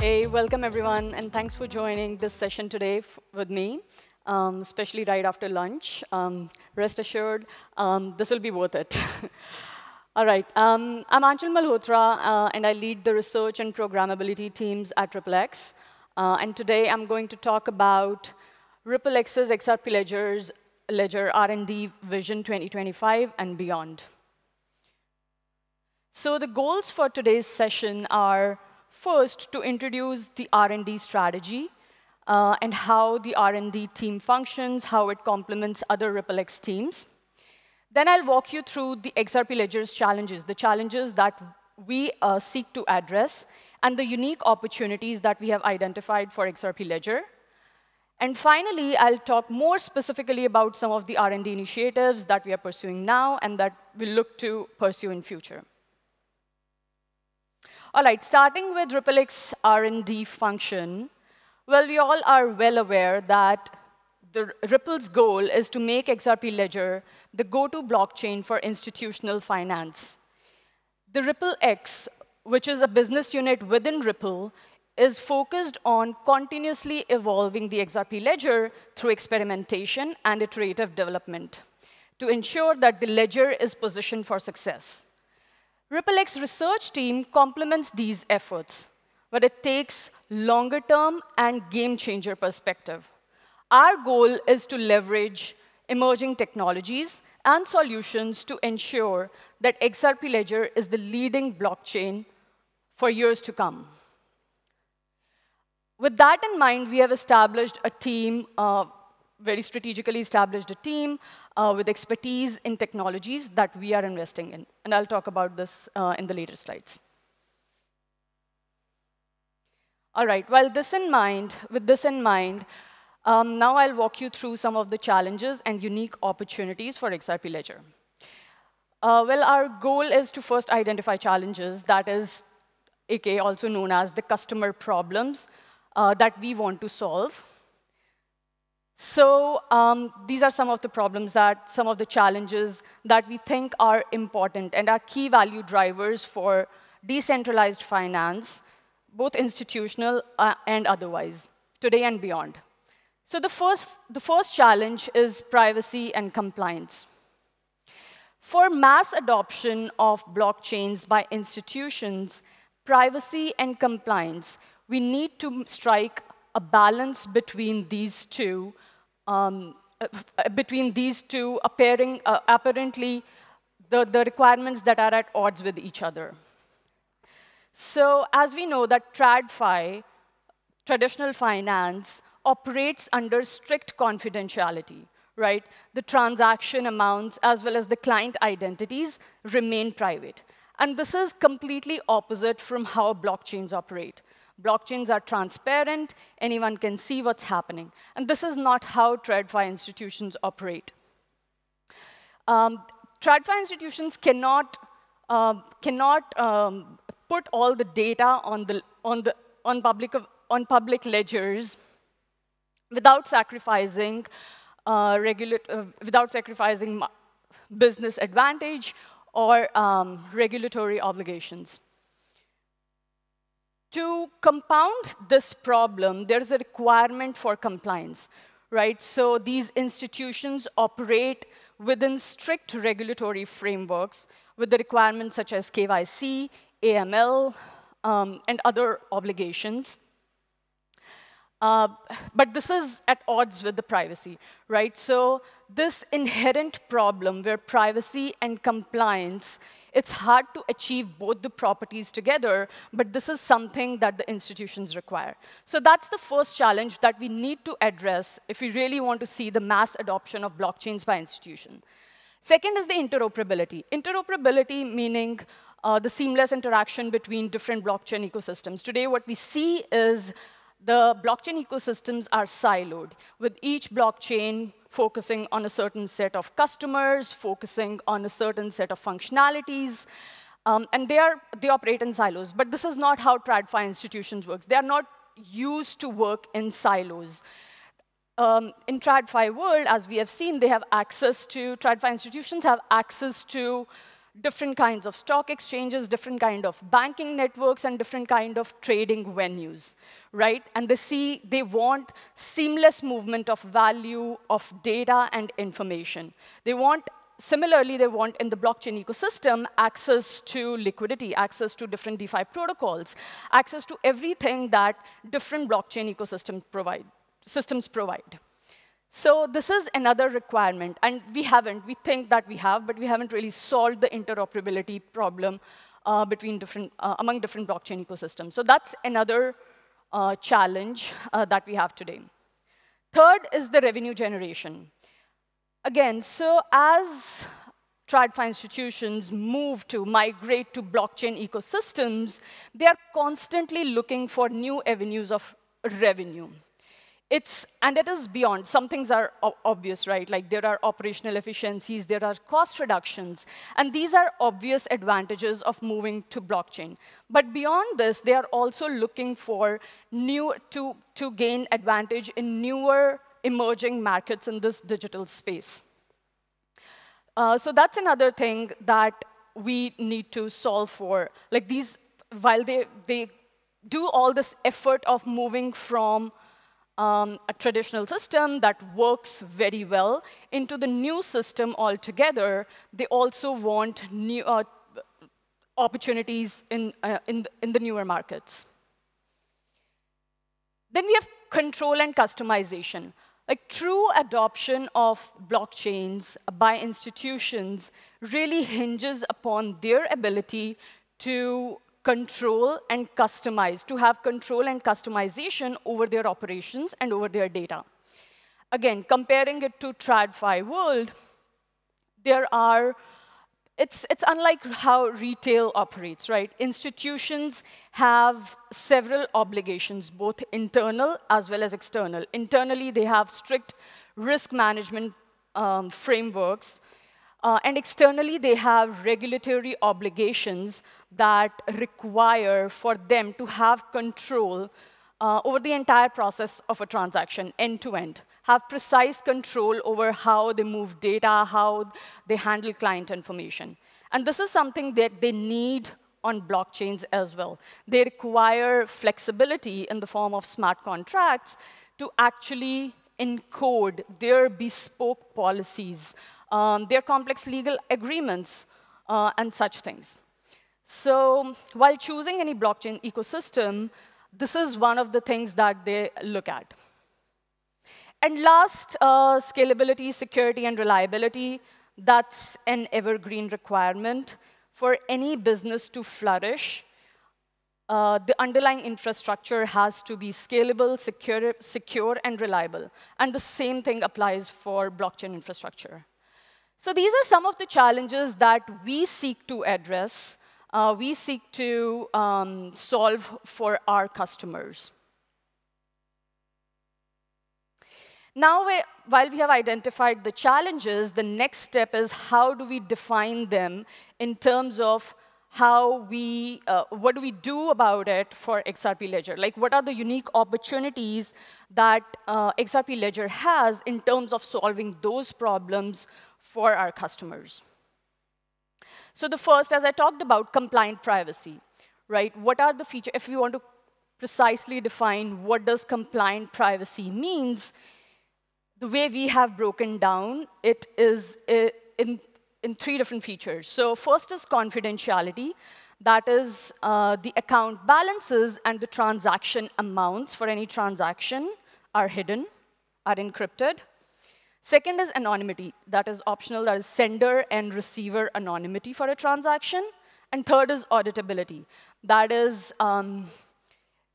Hey, welcome everyone, and thanks for joining this session today with me, especially right after lunch. Rest assured, this will be worth it. All right, I'm Aanchal Malhotra, and I lead the research and programmability teams at RippleX. And today I'm going to talk about RippleX's XRP Ledger R&D Vision 2025 and beyond. So the goals for today's session are, first, to introduce the R&D strategy and how the R&D team functions, how it complements other RippleX teams. Then I'll walk you through the XRP Ledger's challenges, the challenges that we seek to address, and the unique opportunities that we have identified for XRP Ledger. And finally, I'll talk more specifically about some of the R&D initiatives that we are pursuing now and that we'll look to pursue in future. All right, starting with RippleX R&D function, well, we all are well aware that Ripple's goal is to make XRP Ledger the go-to blockchain for institutional finance. The RippleX, which is a business unit within Ripple, is focused on continuously evolving the XRP Ledger through experimentation and iterative development to ensure that the ledger is positioned for success. RippleX research team complements these efforts, but it takes longer-term and game-changer perspective. Our goal is to leverage emerging technologies and solutions to ensure that XRP Ledger is the leading blockchain for years to come. With that in mind, we have established a team, very strategically established a team with expertise in technologies that we are investing in. And I'll talk about this in the later slides. All right, with this in mind, now I'll walk you through some of the challenges and unique opportunities for XRP Ledger. Well, our goal is to first identify challenges, that is, aka also known as the customer problems that we want to solve. So these are some of the problems some of the challenges that we think are important and are key value drivers for decentralized finance, both institutional and otherwise, today and beyond. So the first challenge is privacy and compliance. For mass adoption of blockchains by institutions, privacy and compliance, we need to strike a balance between these two, apparently the requirements that are at odds with each other. So as we know that TradFi, traditional finance, operates under strict confidentiality, right? The transaction amounts as well as the client identities remain private. And this is completely opposite from how blockchains operate. Blockchains are transparent. Anyone can see what's happening. And this is not how TradFi institutions operate. TradFi institutions cannot put all the data on public ledgers without sacrificing business advantage or regulatory obligations. To compound this problem, there is a requirement for compliance, right? So these institutions operate within strict regulatory frameworks with the requirements such as KYC, AML, and other obligations. But this is at odds with the privacy, right? So this inherent problem where privacy and compliance, it's hard to achieve both the properties together, but this is something that the institutions require. So that's the first challenge that we need to address if we really want to see the mass adoption of blockchains by institutions. Second is the interoperability. Interoperability meaning the seamless interaction between different blockchain ecosystems. Today, what we see is the blockchain ecosystems are siloed, with each blockchain focusing on a certain set of customers, focusing on a certain set of functionalities, and they operate in silos. But this is not how TradFi institutions work. They are not used to work in silos. In TradFi world, as we have seen, TradFi institutions have access to different kinds of stock exchanges, different kind of banking networks, and different kind of trading venues, right? And they want seamless movement of value, of data, and information. Similarly, they want in the blockchain ecosystem access to liquidity, access to different DeFi protocols, access to everything that different blockchain systems provide. So this is another requirement, and we think that we have, but we haven't really solved the interoperability problem among different blockchain ecosystems. So that's another challenge that we have today. Third is the revenue generation. Again, so as TradFi institutions migrate to blockchain ecosystems, they are constantly looking for new avenues of revenue. And it is beyond. Some things are obvious, right? Like there are operational efficiencies, there are cost reductions, and these are obvious advantages of moving to blockchain. But beyond this, they are also looking for to gain advantage in newer emerging markets in this digital space. So that's another thing that we need to solve for. Like while they do all this effort of moving from a traditional system that works very well into the new system altogether, they also want new opportunities in the newer markets. Then we have control and customization. Like true adoption of blockchains by institutions really hinges upon their ability to control and customize, to have control and customization over their operations and over their data. Again, comparing it to TradFi world, it's unlike how retail operates, right? Institutions have several obligations, both internal as well as external. Internally, they have strict risk management frameworks. And externally, they have regulatory obligations that require for them to have control over the entire process of a transaction, end to end, have precise control over how they move data, how they handle client information. And this is something that they need on blockchains as well. They require flexibility in the form of smart contracts to actually encode their bespoke policies, their complex legal agreements, and such things. So while choosing any blockchain ecosystem, this is one of the things that they look at. And last, scalability, security, and reliability. That's an evergreen requirement. For any business to flourish, the underlying infrastructure has to be scalable, secure, and reliable. And the same thing applies for blockchain infrastructure. So these are some of the challenges that we seek to address, we seek to solve for our customers. Now, while we have identified the challenges, the next step is how do we define them in terms of what do we do about it for XRP Ledger? Like, what are the unique opportunities that XRP Ledger has in terms of solving those problems for our customers? So the first, as I talked about, compliant privacy, right? What are the features? If we want to precisely define what does compliant privacy means, the way we have broken down it is in three different features. So first is confidentiality. That is the account balances and the transaction amounts for any transaction are hidden, are encrypted. Second is anonymity. That is optional. That is sender and receiver anonymity for a transaction. And third is auditability. That is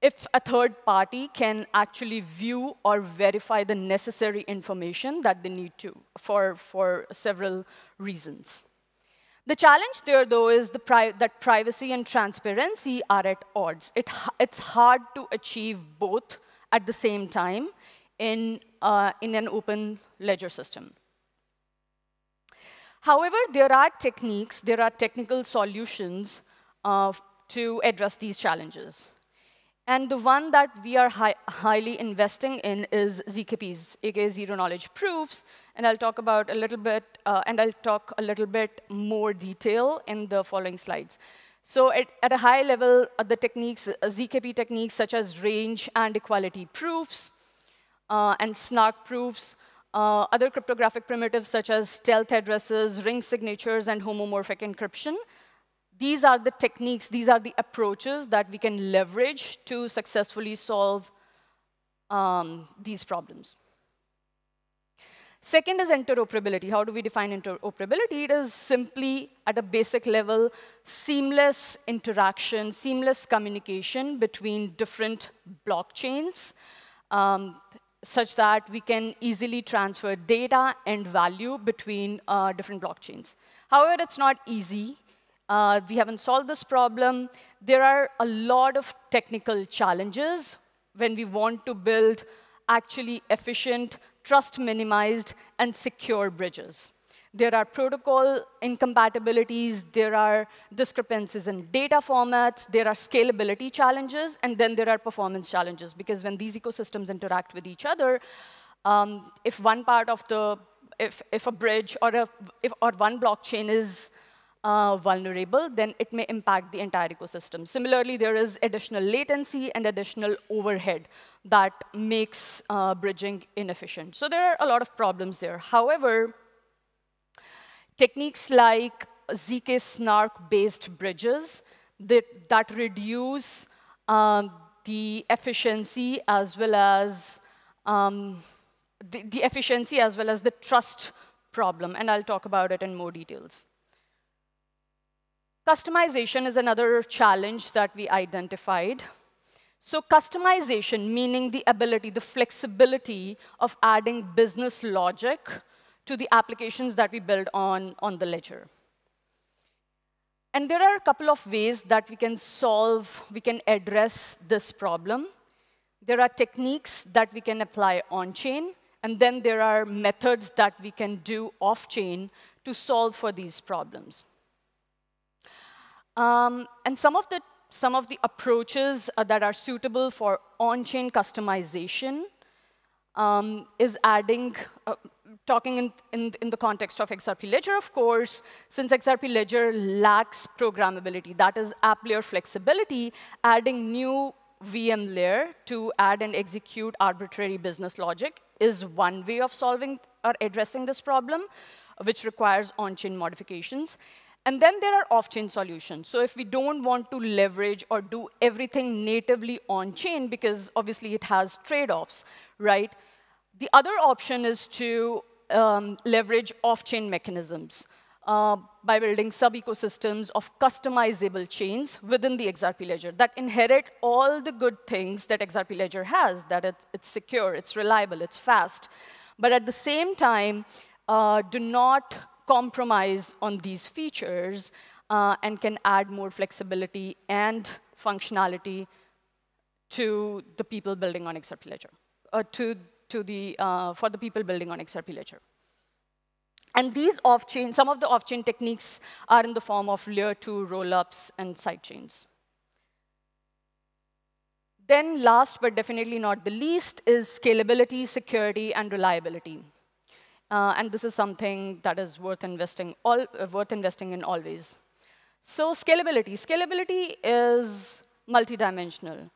if a third party can actually view or verify the necessary information that they need to for several reasons. The challenge there, though, is that privacy and transparency are at odds. It's hard to achieve both at the same time in an open ledger system. However, there are technical solutions to address these challenges. And the one that we are highly investing in is ZKPs, aka zero knowledge proofs. And I'll talk about a little bit, more detail in the following slides. So at a high level, the techniques, ZKP techniques such as range and equality proofs and snark proofs, other cryptographic primitives such as stealth addresses, ring signatures, and homomorphic encryption. These are the techniques, these are the approaches that we can leverage to successfully solve these problems. Second is interoperability. How do we define interoperability? It is simply, at a basic level, seamless interaction, seamless communication between different blockchains, such that we can easily transfer data and value between different blockchains. However, it's not easy. We haven't solved this problem. There are a lot of technical challenges when we want to build actually efficient, trust-minimized, and secure bridges. There are protocol incompatibilities, there are discrepancies in data formats, there are scalability challenges, and then there are performance challenges. Because when these ecosystems interact with each other, if one part of the, if a bridge or one blockchain is vulnerable, then it may impact the entire ecosystem. Similarly, there is additional latency and additional overhead that makes bridging inefficient. So there are a lot of problems there. However, techniques like ZK snark-based bridges that reduce the efficiency as well as the efficiency as well as the trust problem, and I'll talk about it in more details. Customization is another challenge that we identified. So customization, meaning the ability, the flexibility of adding business logic to the applications that we build on the ledger. And there are a couple of ways that we can address this problem. There are techniques that we can apply on-chain, and then there are methods that we can do off-chain to solve for these problems. And some of the approaches that are suitable for on-chain customization is adding, talking in the context of XRP Ledger, of course, since XRP Ledger lacks programmability, that is app layer flexibility, adding new VM layer to add and execute arbitrary business logic is one way of solving or addressing this problem, which requires on-chain modifications. And then there are off-chain solutions. So if we don't want to leverage or do everything natively on-chain, because obviously it has trade-offs, right? The other option is to leverage off-chain mechanisms by building sub-ecosystems of customizable chains within the XRP Ledger that inherit all the good things that XRP Ledger has, that it's secure, it's reliable, it's fast. But at the same time, do not compromise on these features and can add more flexibility and functionality to the people building on XRP Ledger, for the people building on XRP Ledger. And these off-chain, some of the off-chain techniques are in the form of layer 2 rollups and sidechains. Then last but definitely not the least is scalability, security, and reliability. And this is something that is worth investing in always. So scalability. Scalability is multidimensional,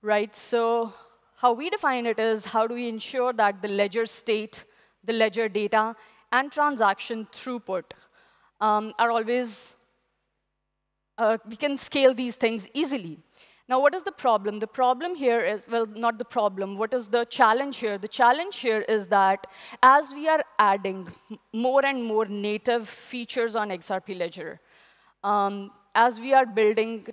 right? So how we define it is, how do we ensure that the ledger state, the ledger data, and transaction throughput are always, we can scale these things easily. Now, what is the problem? The problem here is, well, not the problem. What is the challenge here? The challenge here is that as we are adding more and more native features on XRP Ledger, as we are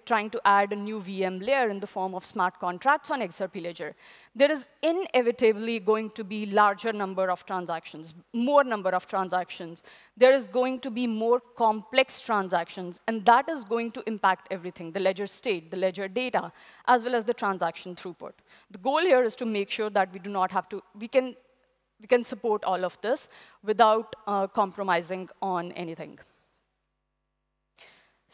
trying to add a new VM layer in the form of smart contracts on XRP Ledger, there is inevitably going to be larger number of transactions, more number of transactions. There is going to be more complex transactions, and that is going to impact everything, the ledger state, the ledger data, as well as the transaction throughput. The goal here is to make sure that we do not have to, we can support all of this without compromising on anything.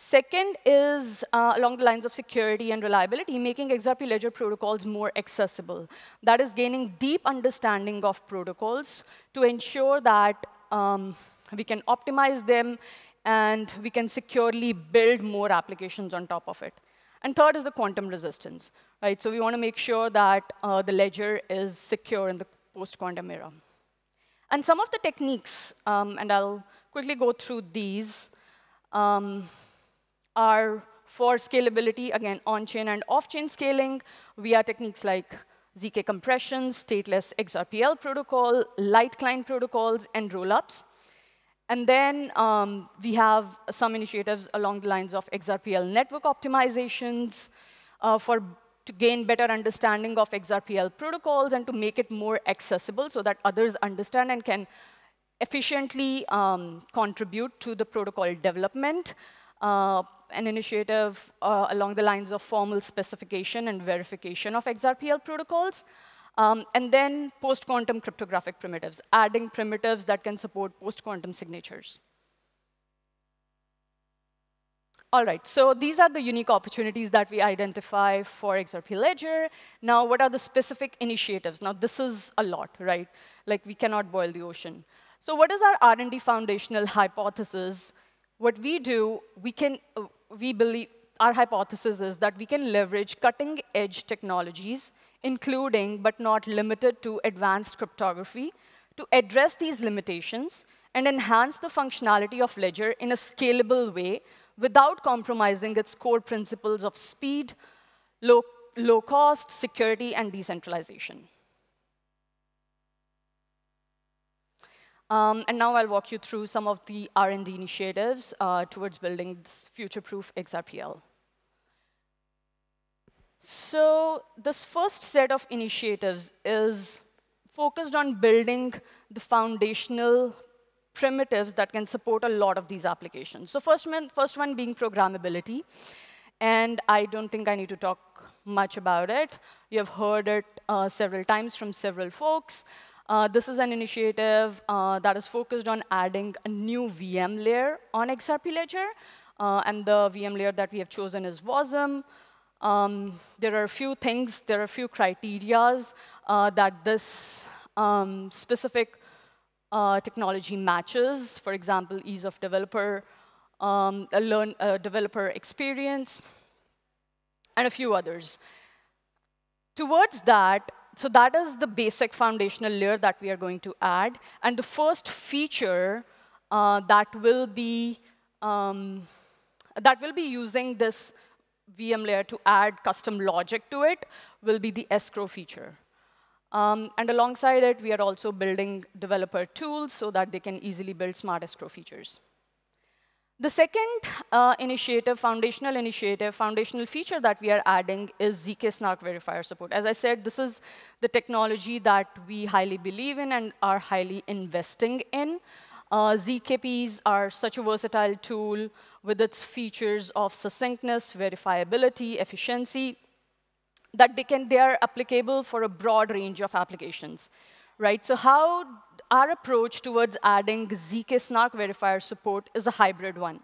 Second is along the lines of security and reliability, making XRP ledger protocols more accessible. That is gaining deep understanding of protocols to ensure that we can optimize them and we can securely build more applications on top of it. And third is the quantum resistance, right? So we want to make sure that the ledger is secure in the post-quantum era. And some of the techniques, and I'll quickly go through these, are for scalability, again, on-chain and off-chain scaling via techniques like ZK compression, stateless XRPL protocol, light client protocols, and rollups. And then we have some initiatives along the lines of XRPL network optimizations to gain better understanding of XRPL protocols and to make it more accessible so that others understand and can efficiently contribute to the protocol development. An initiative along the lines of formal specification and verification of XRPL protocols. And then post-quantum cryptographic primitives, adding primitives that can support post-quantum signatures. All right, so these are the unique opportunities that we identify for XRP Ledger. Now, what are the specific initiatives? Now, this is a lot, right? Like, we cannot boil the ocean. So what is our R&D foundational hypothesis? What we do, we believe, our hypothesis is that we can leverage cutting-edge technologies, including but not limited to advanced cryptography, to address these limitations and enhance the functionality of Ledger in a scalable way without compromising its core principles of speed, low cost, security, and decentralization. And now I'll walk you through some of the R&D initiatives towards building this future-proof XRPL. So this first set of initiatives is focused on building the foundational primitives that can support a lot of these applications. So first one being programmability. And I don't think I need to talk much about it. You have heard it several times from several folks. This is an initiative that is focused on adding a new VM layer on XRP Ledger. And the VM layer that we have chosen is WASM. There are a few things, there are a few criterias that this specific technology matches. For example, ease of developer, developer experience, and a few others. Towards that, so that is the basic foundational layer that we are going to add. And the first feature that will be using this VM layer to add custom logic to it will be the escrow feature. And alongside it, we are also building developer tools so that they can easily build smart escrow features. The second foundational feature that we are adding is ZK snark verifier support. As I said, this is the technology that we highly believe in and are highly investing in. ZKPs are such a versatile tool with its features of succinctness, verifiability, efficiency, that they are applicable for a broad range of applications, right? So how our approach towards adding ZK snark verifier support is a hybrid one.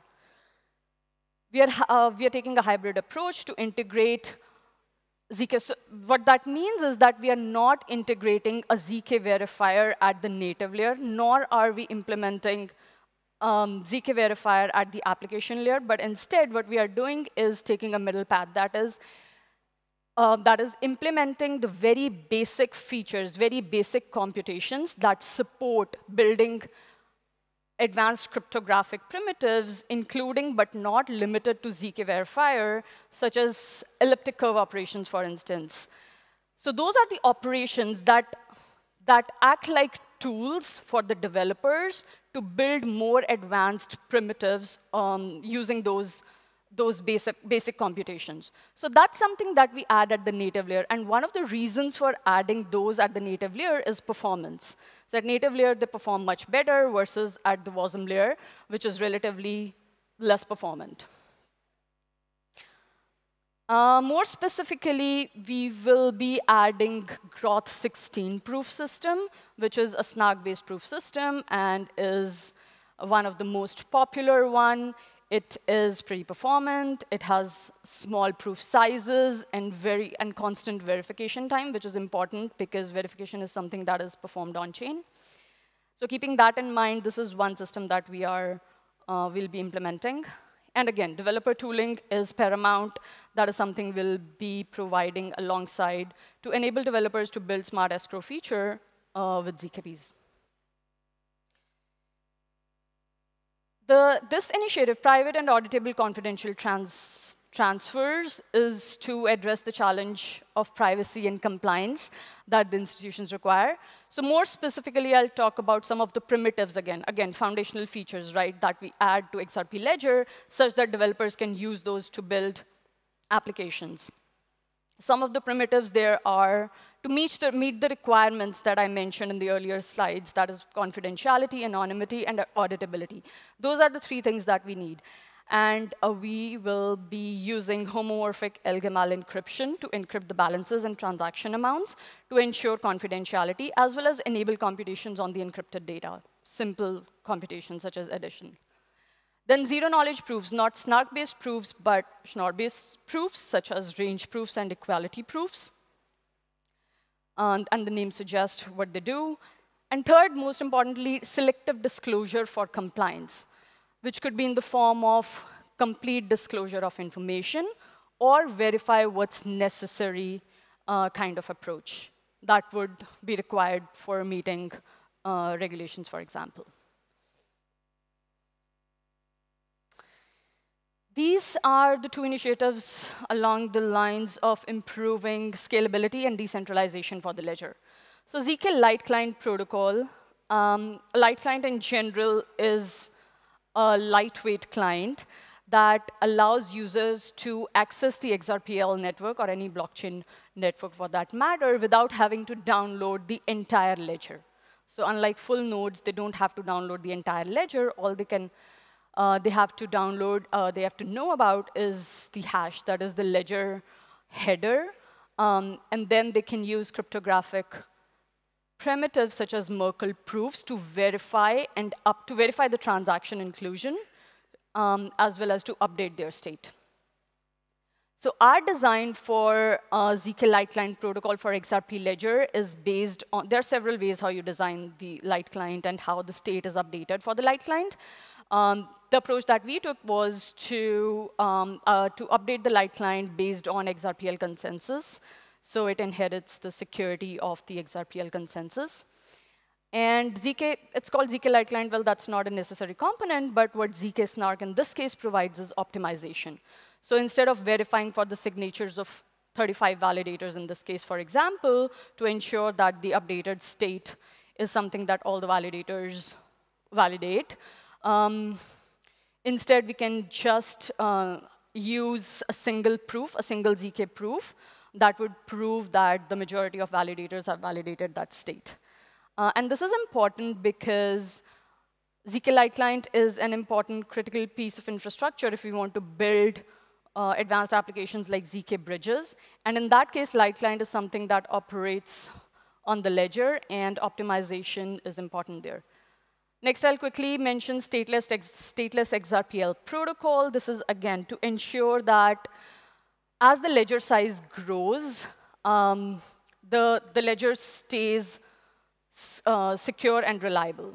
We are taking a hybrid approach to integrate ZK. So what that means is that we are not integrating a ZK verifier at the native layer, nor are we implementing ZK verifier at the application layer, but instead what we are doing is taking a middle path that is implementing the very basic features, very basic computations that support building advanced cryptographic primitives, including but not limited to ZK verifier, such as elliptic curve operations, for instance. So those are the operations that act like tools for the developers to build more advanced primitives using those basic computations. So that's something that we add at the native layer. And one of the reasons for adding those at the native layer is performance. So at native layer, they perform much better versus at the WASM layer, which is relatively less performant. More specifically, we will be adding Groth 16 proof system, which is a snark-based proof system and is one of the most popular one. It is pretty performant. It has small proof sizes and constant verification time, which is important because verification is something that is performed on-chain. So keeping that in mind, this is one system that we'll be implementing. And again, developer tooling is paramount. That is something we'll be providing alongside to enable developers to build smart escrow feature with ZKPs. This initiative, private and auditable confidential transfers, is to address the challenge of privacy and compliance that the institutions require. So more specifically, I'll talk about some of the primitives again, foundational features, right, that we add to XRP Ledger such that developers can use those to build applications. Some of the primitives there are to meet the requirements that I mentioned in the earlier slides, that is confidentiality, anonymity, and auditability. Those are the three things that we need. And we will be using homomorphic LGML encryption to encrypt the balances and transaction amounts to ensure confidentiality, as well as enable computations on the encrypted data, simple computations such as addition. Then zero-knowledge proofs, not snark-based proofs, but Schnorr-based proofs, such as range proofs and equality proofs. And the name suggests what they do. And third, most importantly, selective disclosure for compliance, which could be in the form of complete disclosure of information or verify what's necessary kind of approach that would be required for meeting regulations, for example. These are the two initiatives along the lines of improving scalability and decentralization for the ledger. So ZK Light Client protocol, Light Client in general is a lightweight client that allows users to access the XRPL network or any blockchain network for that matter without having to download the entire ledger. So unlike full nodes, they don't have to download the entire ledger. All they have to download, they have to know about is the hash, that is the ledger header. And then they can use cryptographic primitives such as Merkle proofs to verify the transaction inclusion, as well as to update their state. So our design for ZK Light Client protocol for XRP Ledger is based on, there are several ways how you design the Light Client and how the state is updated for the Light Client. The approach that we took was to update the Light Client based on XRPL consensus. So it inherits the security of the XRPL consensus. And it's called ZK Light Client. Well, that's not a necessary component, but what ZK Snark in this case provides is optimization. So instead of verifying for the signatures of 35 validators in this case, for example, to ensure that the updated state is something that all the validators validate, instead we can just use a single proof, a single ZK proof, that would prove that the majority of validators have validated that state. And this is important because ZK Light Client is an important critical piece of infrastructure if we want to build advanced applications like ZK bridges. And in that case, Light Client is something that operates on the ledger, and optimization is important there. Next, I'll quickly mention stateless XRPL protocol. This is, again, to ensure that as the ledger size grows, the ledger stays secure and reliable.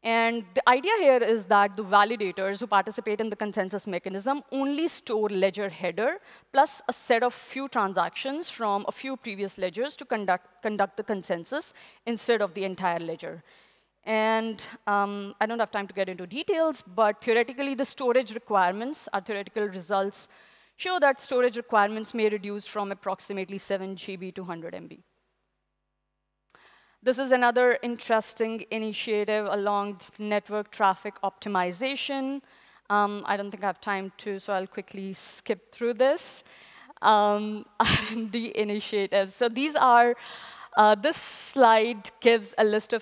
And the idea here is that the validators who participate in the consensus mechanism only store ledger header plus a set of few transactions from a few previous ledgers to conduct the consensus instead of the entire ledger. And I don't have time to get into details, but theoretically, the storage requirements, our theoretical results, show that storage requirements may reduce from approximately 7 GB to 100 MB. This is another interesting initiative along network traffic optimization. I don't think I have time to, so I'll quickly skip through this. R&D initiatives. So these are, this slide gives a list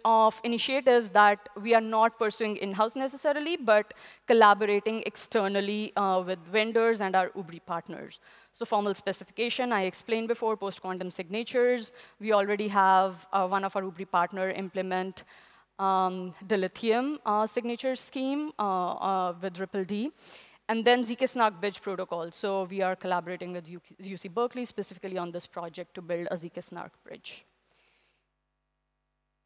of initiatives that we are not pursuing in-house necessarily, but collaborating externally with vendors and our UBRI partners. So formal specification, I explained before, post-quantum signatures. We already have one of our UBRI partner implement dilithium signature scheme with RippleD, and then ZK Snark Bridge protocol. So we are collaborating with UC Berkeley specifically on this project to build a ZK Snark bridge.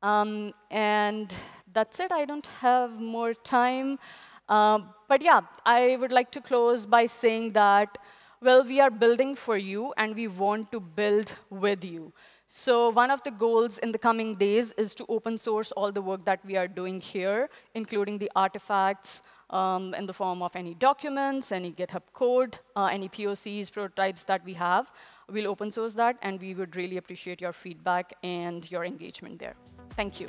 And that's it. I don't have more time. But yeah, I would like to close by saying that, well, we are building for you, and we want to build with you. So one of the goals in the coming days is to open source all the work that we are doing here, including the artifacts in the form of any documents, any GitHub code, any POCs, prototypes that we have. We'll open source that, and we would really appreciate your feedback and your engagement there. Thank you.